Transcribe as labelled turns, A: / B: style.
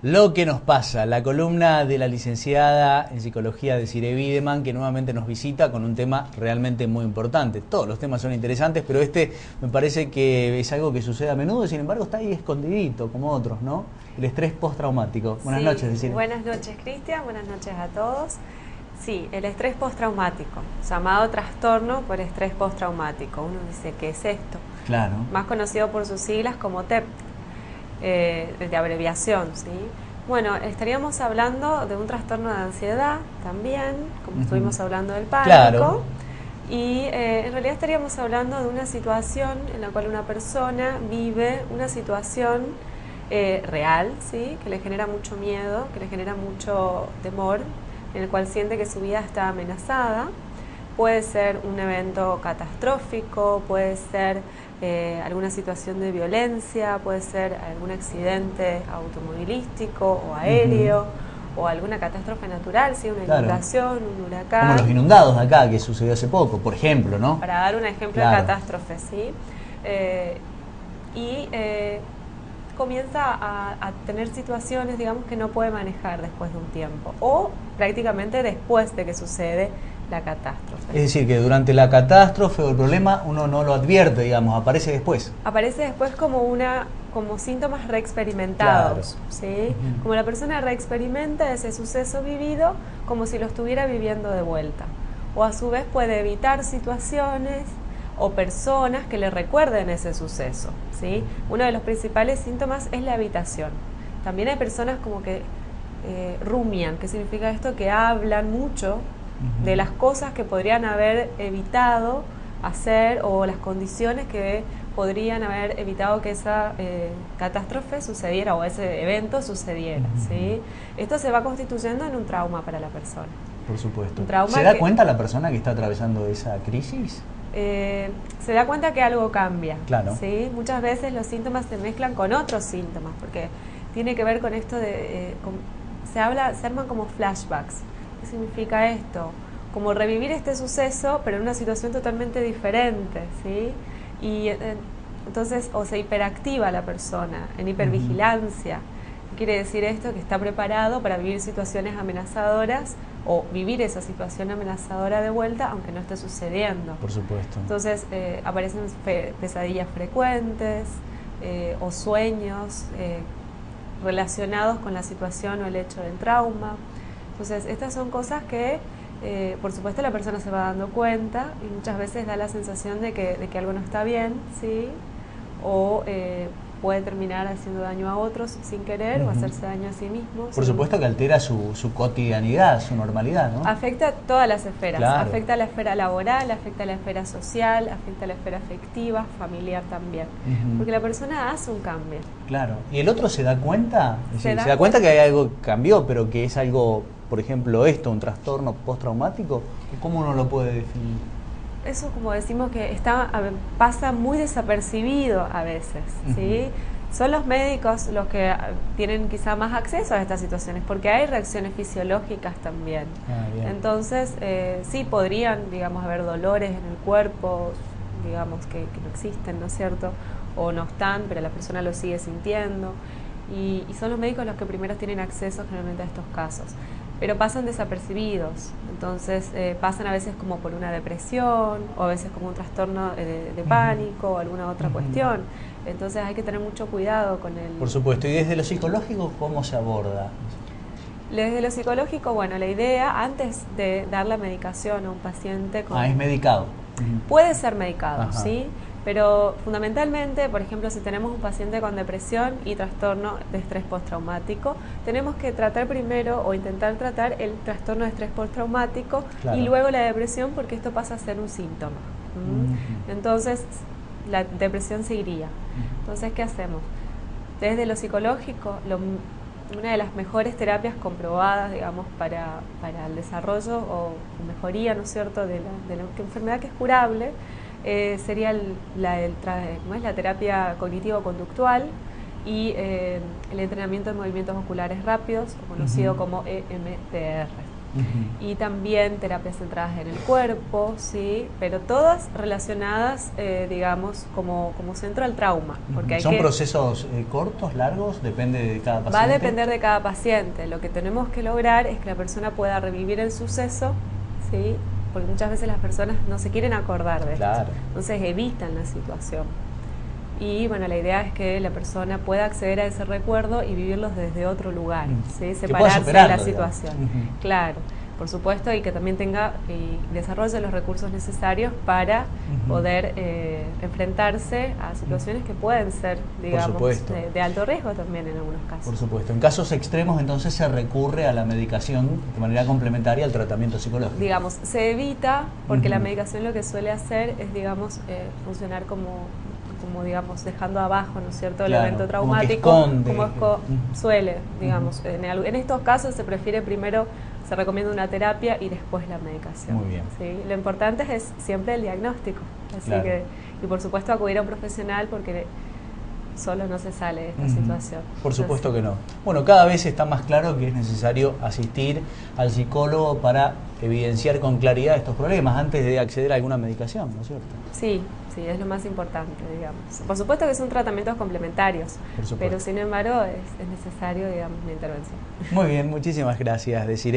A: Lo que nos pasa, la columna de la licenciada en psicología Desiree Bideman, que nuevamente nos visita con un tema realmente muy importante. Todos los temas son interesantes, pero este me parece que es algo que sucede a menudo, sin embargo está ahí escondidito, como otros, ¿no? El estrés postraumático. Buenas noches, Desiree.
B: Buenas noches, Cristian. Buenas noches a todos. Sí, el estrés postraumático, llamado trastorno por estrés postraumático. Uno dice, ¿qué es esto?
A: Claro.
B: Más conocido por sus siglas como TEP. De abreviación, ¿sí? Bueno, estaríamos hablando de un trastorno de ansiedad también, como estuvimos hablando del pánico,
A: claro.
B: Y en realidad estaríamos hablando de una situación en la cual una persona vive una situación real, ¿sí? Que le genera mucho miedo, que le genera mucho temor, en el cual siente que su vida está amenazada. Puede ser un evento catastrófico, puede ser alguna situación de violencia, puede ser algún accidente automovilístico o aéreo, o alguna catástrofe natural, ¿sí? Una inundación, un huracán.
A: Como los inundados de acá, que sucedió hace poco, por ejemplo, ¿no?
B: Para dar un ejemplo de catástrofe, ¿sí? Comienza a tener situaciones, digamos, que no puede manejar después de un tiempo, o prácticamente después de que sucede la catástrofe.
A: Es decir, que durante la catástrofe o el problema uno no lo advierte, digamos, aparece después.
B: Aparece después como síntomas reexperimentados, ¿sí? Como la persona reexperimenta ese suceso vivido como si lo estuviera viviendo de vuelta. O a su vez puede evitar situaciones o personas que le recuerden ese suceso, ¿sí? Uno de los principales síntomas es la evitación. También hay personas como que rumian. ¿Qué significa esto? Que hablan mucho de las cosas que podrían haber evitado hacer o las condiciones que podrían haber evitado que esa catástrofe sucediera o ese evento sucediera, ¿sí? Esto se va constituyendo en un trauma para la persona.
A: Por supuesto.
B: ¿Se
A: da cuenta la persona que está atravesando esa crisis?
B: Se da cuenta que algo cambia,
A: claro.
B: ¿sí? Muchas veces los síntomas se mezclan con otros síntomas, porque tiene que ver con esto de... se arman como flashbacks. ¿Qué significa esto? Como revivir este suceso, pero en una situación totalmente diferente, ¿sí? Y entonces, o se hiperactiva la persona, en hipervigilancia. ¿Qué quiere decir esto? Que está preparado para vivir situaciones amenazadoras o vivir esa situación amenazadora de vuelta, aunque no esté sucediendo.
A: Por supuesto.
B: Entonces, aparecen pesadillas frecuentes o sueños relacionados con la situación o el hecho del trauma. Entonces, estas son cosas que, por supuesto, la persona se va dando cuenta y muchas veces da la sensación de que algo no está bien, ¿sí? O puede terminar haciendo daño a otros sin querer o hacerse daño a sí mismo.
A: Por supuesto que altera su cotidianidad, su normalidad, ¿no?
B: Afecta todas las esferas.
A: Claro.
B: Afecta a la esfera laboral, afecta a la esfera social, afecta a la esfera afectiva, familiar también. Porque la persona hace un cambio.
A: Claro. ¿Y el otro se da cuenta? ¿Se da cuenta que hay algo que cambió, pero que es algo, por ejemplo, un trastorno postraumático? ¿Cómo uno lo puede definir?
B: Eso, como decimos, que pasa muy desapercibido a veces, ¿sí? Son los médicos los que tienen quizá más acceso a estas situaciones, porque hay reacciones fisiológicas también. Entonces, sí podrían, digamos, haber dolores en el cuerpo, digamos, que no existen, ¿no es cierto? O no están, pero la persona lo sigue sintiendo. Y son los médicos los que primero tienen acceso generalmente a estos casos. Pero pasan desapercibidos, entonces pasan a veces como por una depresión o a veces como un trastorno de pánico o alguna otra cuestión. Entonces hay que tener mucho cuidado con el...
A: Por supuesto. ¿Y desde lo psicológico cómo se aborda?
B: Desde lo psicológico, bueno, la idea antes de dar la medicación a un paciente con...
A: es medicado.
B: Puede ser medicado, ¿sí? Pero fundamentalmente, por ejemplo, si tenemos un paciente con depresión y trastorno de estrés postraumático, tenemos que tratar primero o intentar tratar el trastorno de estrés postraumático y luego la depresión, porque esto pasa a ser un síntoma. Entonces, la depresión seguiría. Entonces, ¿qué hacemos? Desde lo psicológico, una de las mejores terapias comprobadas, digamos, para el desarrollo o mejoría, ¿no es cierto?, de la enfermedad que es curable, sería ¿cómo es? La terapia cognitivo-conductual y el entrenamiento de movimientos oculares rápidos, conocido como EMDR. Y también terapias centradas en el cuerpo, ¿sí? Pero todas relacionadas, digamos, como centro al trauma. Porque
A: ¿Son procesos cortos, largos? ¿Depende de cada paciente?
B: Va a depender de cada paciente. Lo que tenemos que lograr es que la persona pueda revivir el suceso, ¿sí? Porque muchas veces las personas no se quieren acordar de esto. Entonces evitan la situación. Y bueno, la idea es que la persona pueda acceder a ese recuerdo y vivirlos desde otro lugar, ¿sí? Separarse de la situación. Claro, por supuesto, y que también tenga y desarrolle los recursos necesarios para poder enfrentarse a situaciones que pueden ser, digamos, de alto riesgo también en algunos casos.
A: Por supuesto. En casos extremos, entonces, se recurre a la medicación de manera complementaria al tratamiento psicológico.
B: Digamos, se evita, porque la medicación lo que suele hacer es, digamos, funcionar como digamos, dejando abajo, ¿no es cierto?, el evento traumático, suele, digamos. En estos casos se prefiere primero, se recomienda una terapia y después la medicación.
A: Muy bien.
B: ¿Sí? Lo importante es siempre el diagnóstico, así que, y por supuesto acudir a un profesional porque solo no se sale de esta situación.
A: Por supuesto que no. Bueno, cada vez está más claro que es necesario asistir al psicólogo para evidenciar con claridad estos problemas antes de acceder a alguna medicación, ¿no es cierto?
B: Sí, sí, es lo más importante, digamos. Por supuesto que son tratamientos complementarios, pero sin embargo es necesario, digamos, la intervención.
A: Muy bien, muchísimas gracias, Desiree.